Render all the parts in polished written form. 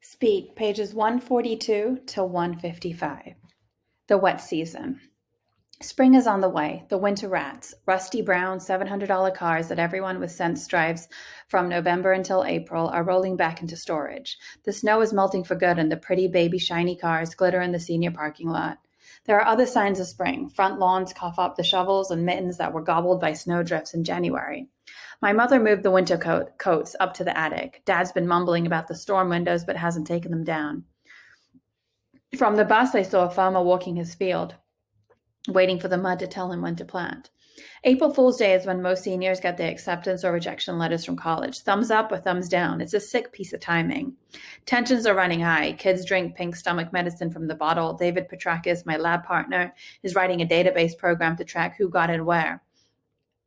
Speak, pages 142 to 155. The wet season. Spring is on the way. The winter rats, rusty brown $700 cars that everyone with sense drives from November until April, are rolling back into storage. The snow is melting for good, and the pretty baby shiny cars glitter in the senior parking lot. There are other signs of spring. Front lawns cough up the shovels and mittens that were gobbled by snowdrifts in January. My mother moved the winter coats up to the attic. Dad's been mumbling about the storm windows but hasn't taken them down. From the bus, I saw a farmer walking his field, waiting for the mud to tell him when to plant. April Fool's Day is when most seniors get their acceptance or rejection letters from college. Thumbs up or thumbs down. It's a sick piece of timing. Tensions are running high. Kids drink pink stomach medicine from the bottle. David Petrakis, my lab partner, is writing a database program to track who got in where.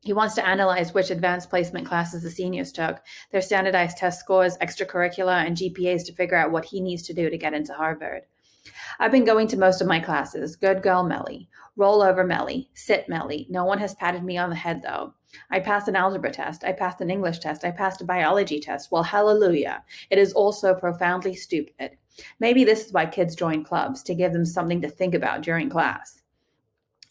He wants to analyze which advanced placement classes the seniors took, their standardized test scores, extracurricular, and GPAs to figure out what he needs to do to get into Harvard. I've been going to most of my classes. Good girl Melly. Roll over Melly. Sit Melly. No one has patted me on the head, though. I passed an algebra test. I passed an English test. I passed a biology test. Well, hallelujah. It is also profoundly stupid. Maybe this is why kids join clubs, to give them something to think about during class.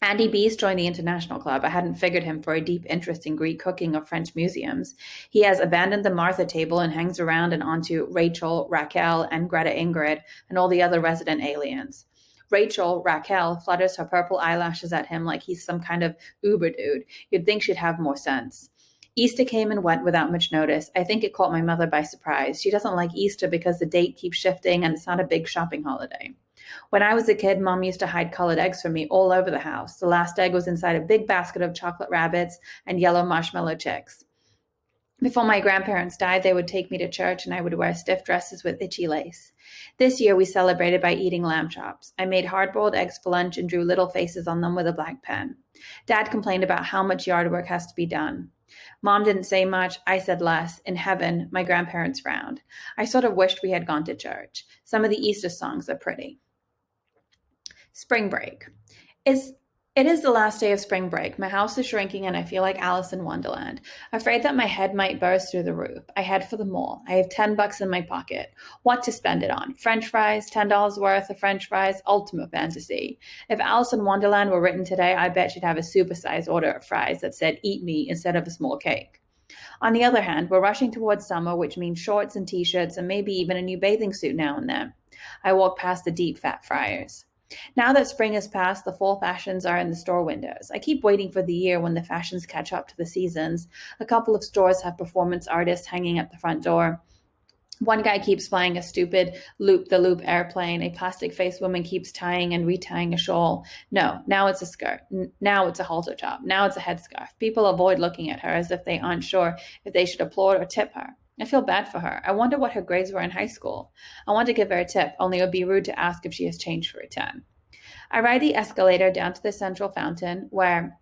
Andy Beast joined the International Club. I hadn't figured him for a deep interest in Greek cooking or French museums. He has abandoned the Martha table and hangs around and onto Rachel, Raquel, and Greta Ingrid, and all the other resident aliens. Raquel, flutters her purple eyelashes at him like he's some kind of Uber dude. You'd think she'd have more sense. Easter came and went without much notice. I think it caught my mother by surprise. She doesn't like Easter because the date keeps shifting and it's not a big shopping holiday. When I was a kid, Mom used to hide colored eggs from me all over the house. The last egg was inside a big basket of chocolate rabbits and yellow marshmallow chicks. Before my grandparents died, they would take me to church and I would wear stiff dresses with itchy lace. This year, we celebrated by eating lamb chops. I made hard-boiled eggs for lunch and drew little faces on them with a black pen. Dad complained about how much yard work has to be done. Mom didn't say much. I said less. In heaven, my grandparents frowned. I sort of wished we had gone to church. Some of the Easter songs are pretty. Spring break. It is the last day of spring break. My house is shrinking and I feel like Alice in Wonderland, afraid that my head might burst through the roof. I head for the mall. I have $10 in my pocket. What to spend it on? French fries, $10 worth of French fries, ultimate fantasy. If Alice in Wonderland were written today, I bet she'd have a supersized order of fries that said eat me instead of a small cake. On the other hand, we're rushing towards summer, which means shorts and t-shirts and maybe even a new bathing suit now and then. I walk past the deep fat fryers. Now that spring has passed, the fall fashions are in the store windows. I keep waiting for the year when the fashions catch up to the seasons. A couple of stores have performance artists hanging at the front door. One guy keeps flying a stupid loop-the-loop airplane. A plastic-faced woman keeps tying and retying a shawl. No, now it's a skirt. Now it's a halter top. Now it's a headscarf. People avoid looking at her as if they aren't sure if they should applaud or tip her. I feel bad for her. I wonder what her grades were in high school. I want to give her a tip, only it would be rude to ask if she has change for a 10. I ride the escalator down to the central fountain where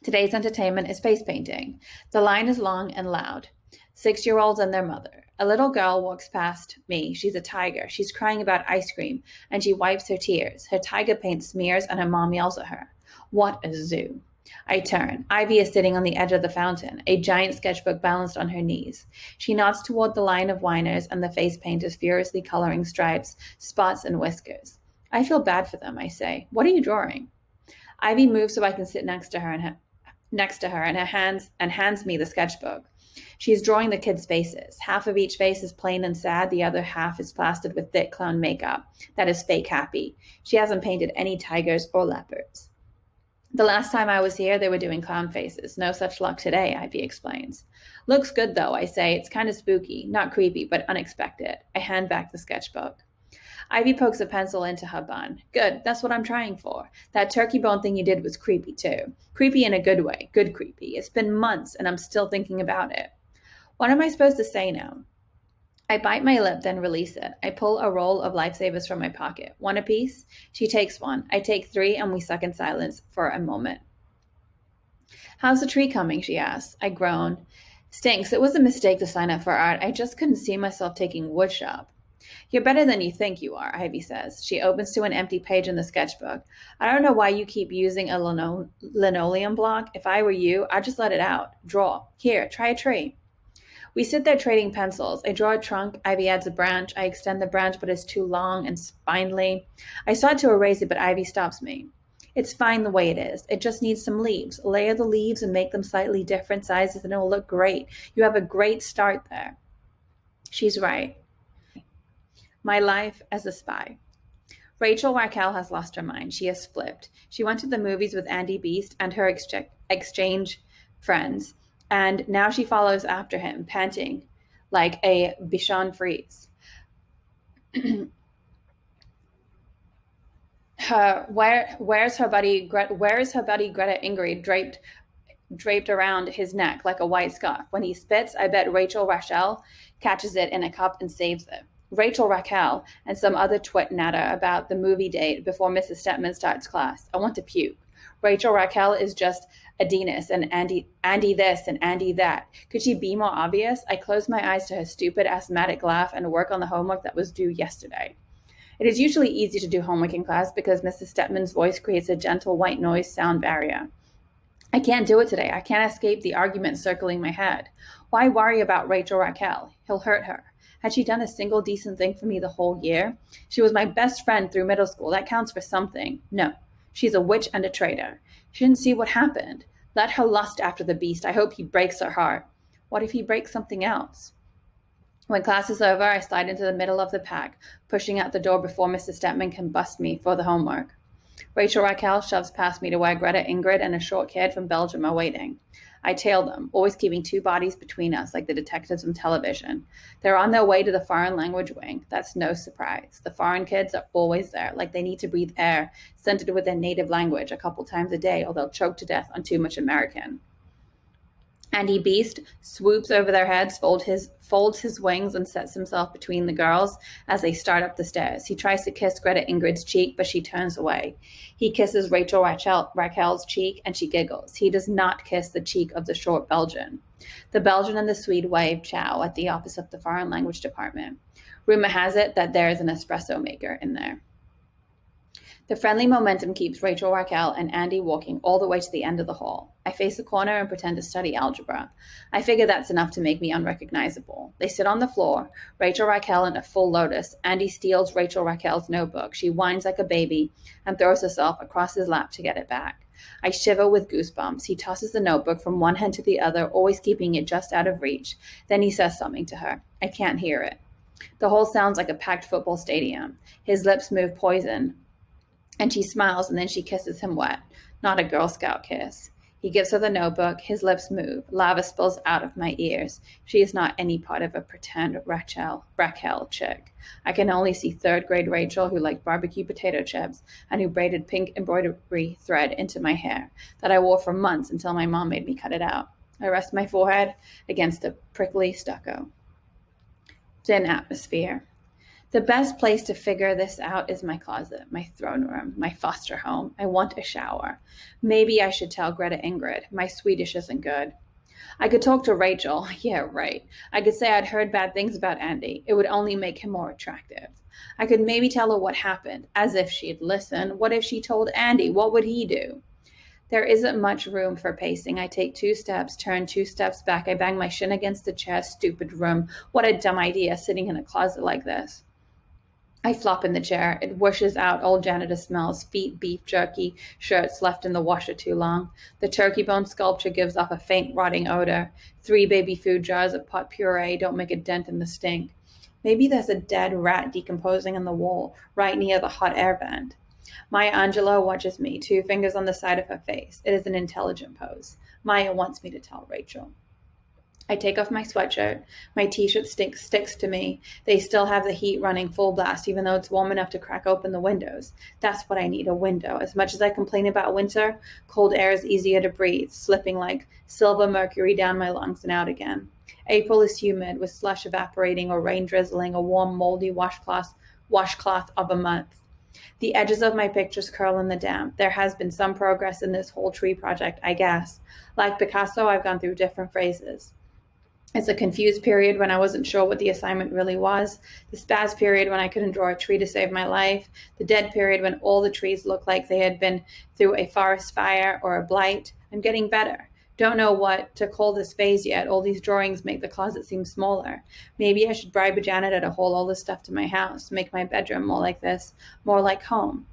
today's entertainment is face painting. The line is long and loud. 6-year-olds and their mother. A little girl walks past me. She's a tiger. She's crying about ice cream, and she wipes her tears. Her tiger paint smears, and her mom yells at her. What a zoo. I turn. Ivy is sitting on the edge of the fountain, a giant sketchbook balanced on her knees. She nods toward the line of whiners and the face painters furiously coloring stripes, spots, and whiskers. I feel bad for them, I say. What are you drawing? Ivy moves so I can sit next to her and hands me the sketchbook. She's drawing the kids' faces. Half of each face is plain and sad. The other half is plastered with thick clown makeup. That is fake happy. She hasn't painted any tigers or leopards. The last time I was here, they were doing clown faces. No such luck today, Ivy explains. Looks good, though, I say. It's kind of spooky. Not creepy, but unexpected. I hand back the sketchbook. Ivy pokes a pencil into her bun. Good, that's what I'm trying for. That turkey bone thing you did was creepy, too. Creepy in a good way. Good creepy. It's been months, and I'm still thinking about it. What am I supposed to say now? I bite my lip, then release it. I pull a roll of lifesavers from my pocket. One apiece? She takes one. I take 3, and we suck in silence for a moment. How's the tree coming? She asks. I groan. Stinks. It was a mistake to sign up for art. I just couldn't see myself taking woodshop. You're better than you think you are, Ivy says. She opens to an empty page in the sketchbook. I don't know why you keep using a linoleum block. If I were you, I'd just let it out. Draw. Here, try a tree. We sit there trading pencils. I draw a trunk, Ivy adds a branch. I extend the branch, but it's too long and spindly. I start to erase it, but Ivy stops me. It's fine the way it is. It just needs some leaves. Layer the leaves and make them slightly different sizes, and it will look great. You have a great start there. She's right. My life as a spy. Rachel Raquel has lost her mind. She has flipped. She went to the movies with Andy Beast and her exchange friends, and now she follows after him, panting like a Bichon Frise. Where's her buddy? Where is her buddy Greta Ingrid draped around his neck like a white scarf? When he spits, I bet Rachel Rachel catches it in a cup and saves it. Rachel Raquel and some other twit natter about the movie date before Mrs. Stepman starts class. I want to puke. Rachel Raquel is just Adenis and Andy this and Andy that. Could she be more obvious? I close my eyes to her stupid asthmatic laugh and work on the homework that was due yesterday. It is usually easy to do homework in class because Mrs. Stepman's voice creates a gentle white noise sound barrier. I can't do it today. I can't escape the argument circling my head. Why worry about Rachel Raquel? He'll hurt her. Had she done a single decent thing for me the whole year? She was my best friend through middle school. That counts for something. No, she's a witch and a traitor. She didn't see what happened. Let her lust after the beast. I hope he breaks her heart. What if he breaks something else? When class is over, I slide into the middle of the pack, pushing out the door before Mrs. Stepman can bust me for the homework. Rachel Raquel shoves past me to where Greta Ingrid and a short kid from Belgium are waiting. I tail them, always keeping two bodies between us like the detectives on television. They're on their way to the foreign language wing. That's no surprise. The foreign kids are always there, like they need to breathe air scented with their native language a couple times a day, or they'll choke to death on too much American. Andy Beast swoops over their heads, folds his wings, and sets himself between the girls as they start up the stairs. He tries to kiss Greta Ingrid's cheek, but she turns away. He kisses Rachel Raquel's cheek, and she giggles. He does not kiss the cheek of the short Belgian. The Belgian and the Swede wave ciao at the office of the foreign language department. Rumor has it that there is an espresso maker in there. The friendly momentum keeps Rachel Raquel and Andy walking all the way to the end of the hall. I face a corner and pretend to study algebra. I figure that's enough to make me unrecognizable. They sit on the floor, Rachel Raquel in a full lotus. Andy steals Rachel Raquel's notebook. She whines like a baby and throws herself across his lap to get it back. I shiver with goosebumps. He tosses the notebook from one hand to the other, always keeping it just out of reach. Then he says something to her. I can't hear it. The whole sounds like a packed football stadium. His lips move poison. And she smiles, and then she kisses him wet. Not a Girl Scout kiss. He gives her the notebook. His lips move. Lava spills out of my ears. She is not any part of a pretend Raquel chick. I can only see third grade Rachel who liked barbecue potato chips and who braided pink embroidery thread into my hair that I wore for months until my mom made me cut it out. I rest my forehead against the prickly stucco. Thin atmosphere. The best place to figure this out is my closet, my throne room, my foster home. I want a shower. Maybe I should tell Greta Ingrid. My Swedish isn't good. I could talk to Rachel. Yeah, right. I could say I'd heard bad things about Andy. It would only make him more attractive. I could maybe tell her what happened, as if she'd listen. What if she told Andy? What would he do? There isn't much room for pacing. I take 2 steps, turn 2 steps back. I bang my shin against the chair. Stupid room. What a dumb idea, sitting in a closet like this. I flop in the chair. It whooshes out old janitor smells, feet, beef jerky, shirts left in the washer too long. The turkey bone sculpture gives off a faint rotting odor. 3 baby food jars of pot puree don't make a dent in the stink. Maybe there's a dead rat decomposing on the wall, right near the hot air vent. Maya Angelou watches me, 2 fingers on the side of her face. It is an intelligent pose. Maya wants me to tell Rachel. I take off my sweatshirt. My t-shirt sticks to me. They still have the heat running full blast, even though it's warm enough to crack open the windows. That's what I need, a window. As much as I complain about winter, cold air is easier to breathe, slipping like silver mercury down my lungs and out again. April is humid, with slush evaporating or rain drizzling, a warm, moldy washcloth of a month. The edges of my pictures curl in the damp. There has been some progress in this whole tree project, I guess. Like Picasso, I've gone through different phases. It's a confused period when I wasn't sure what the assignment really was, the spaz period when I couldn't draw a tree to save my life, the dead period when all the trees looked like they had been through a forest fire or a blight. I'm getting better. Don't know what to call this phase yet. All these drawings make the closet seem smaller. Maybe I should bribe a janitor to haul all this stuff to my house, make my bedroom more like this, more like home.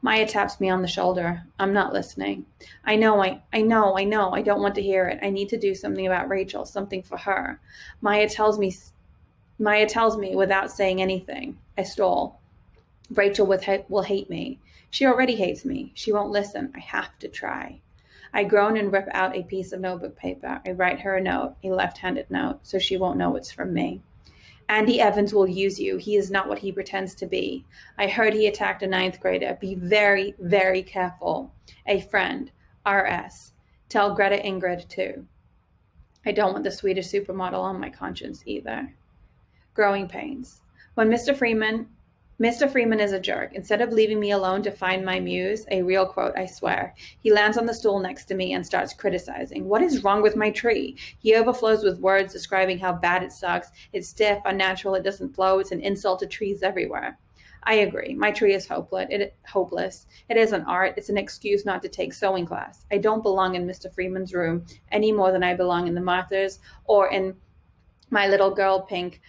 Maya taps me on the shoulder. I'm not listening. I know. I don't want to hear it. I need to do something about Rachel, something for her. Maya tells me without saying anything. I stall. Rachel will hate me. She already hates me. She won't listen. I have to try. I groan and rip out a piece of notebook paper. I write her a note, a left-handed note, so she won't know it's from me. Andy Evans will use you. He is not what he pretends to be. I heard he attacked a 9th grader. Be very, very careful. A friend. RS. Tell Greta Ingrid too. I don't want the Swedish supermodel on my conscience either. Growing pains. When Mr. Freeman is a jerk. Instead of leaving me alone to find my muse, a real quote, I swear, he lands on the stool next to me and starts criticizing. What is wrong with my tree? He overflows with words describing how bad it sucks. It's stiff, unnatural, it doesn't flow. It's an insult to trees everywhere. I agree. My tree is hopeless. It isn't art. It's an excuse not to take sewing class. I don't belong in Mr. Freeman's room any more than I belong in the Martha's or in my little girl pink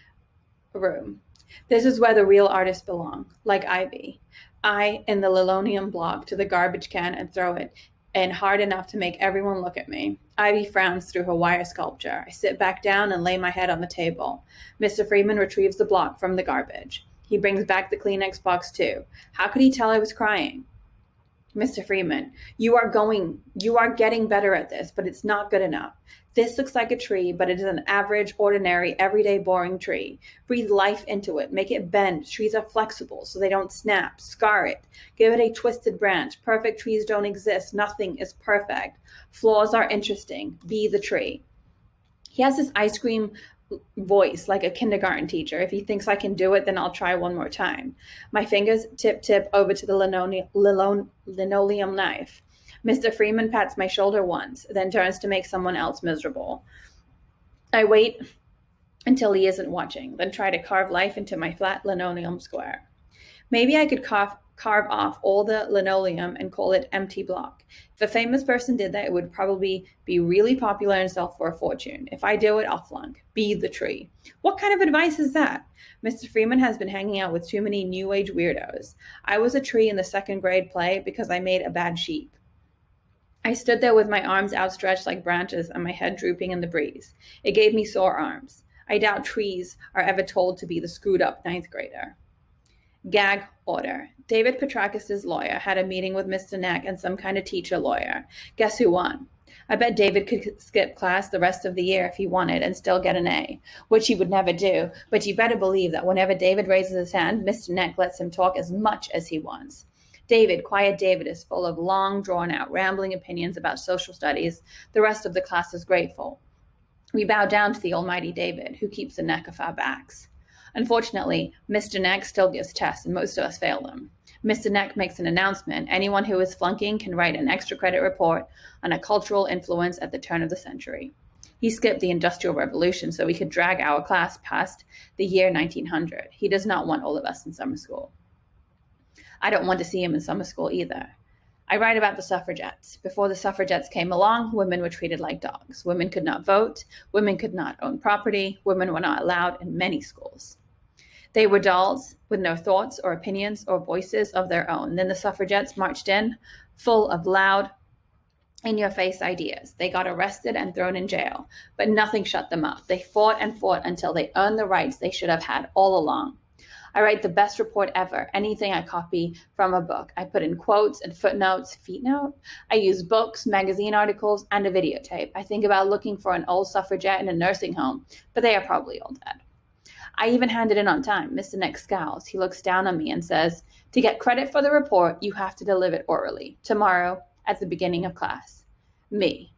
room. This is where the real artists belong, like Ivy. I in the linoleum block to the garbage can and throw it in hard enough to make everyone look at me. Ivy frowns through her wire sculpture. I sit back down and lay my head on the table. Mr. Freeman retrieves the block from the garbage. He brings back the Kleenex box too. How could he tell I was crying? Mr. Freeman, you are getting better at this, but it's not good enough. This looks like a tree, but it is an average, ordinary, everyday, boring tree. Breathe life into it. Make it bend. Trees are flexible, so they don't snap. Scar it. Give it a twisted branch. Perfect trees don't exist. Nothing is perfect. Flaws are interesting. Be the tree. He has this ice cream voice like a kindergarten teacher. If he thinks I can do it, then I'll try one more time. My fingers tip over to the linoleum knife. Mr. Freeman pats my shoulder once, then turns to make someone else miserable. I wait until he isn't watching, then try to carve life into my flat linoleum square. Maybe I could carve off all the linoleum and call it empty block. If a famous person did that, it would probably be really popular and sell for a fortune. If I do it, I'll flunk. Be the tree. What kind of advice is that? Mr. Freeman has been hanging out with too many new age weirdos. I was a tree in the 2nd grade play because I made a bad sheep. I stood there with my arms outstretched like branches and my head drooping in the breeze. It gave me sore arms. I doubt trees are ever told to be the screwed up 9th grader. Gag order. David Petrakis' lawyer had a meeting with Mr. Neck and some kind of teacher lawyer. Guess who won? I bet David could skip class the rest of the year if he wanted and still get an A, which he would never do, but you better believe that whenever David raises his hand, Mr. Neck lets him talk as much as he wants. David, quiet David, is full of long, drawn-out, rambling opinions about social studies. The rest of the class is grateful. We bow down to the almighty David, who keeps the neck off our backs. Unfortunately, Mr. Neck still gives tests, and most of us fail them. Mr. Neck makes an announcement. Anyone who is flunking can write an extra credit report on a cultural influence at the turn of the century. He skipped the Industrial Revolution so we could drag our class past the year 1900. He does not want all of us in summer school. I don't want to see him in summer school either. I write about the suffragettes. Before the suffragettes came along, women were treated like dogs. Women could not vote. Women could not own property. Women were not allowed in many schools. They were dolls with no thoughts or opinions or voices of their own. Then the suffragettes marched in, full of loud, in-your-face ideas. They got arrested and thrown in jail, but nothing shut them up. They fought and fought until they earned the rights they should have had all along. I write the best report ever. Anything I copy from a book. I put in quotes and footnotes, feet note. I use books, magazine articles, and a videotape. I think about looking for an old suffragette in a nursing home, but they are probably all dead. I even handed in on time. Mr. Neck scowls. He looks down on me and says, to get credit for the report, you have to deliver it orally. Tomorrow, at the beginning of class. Me.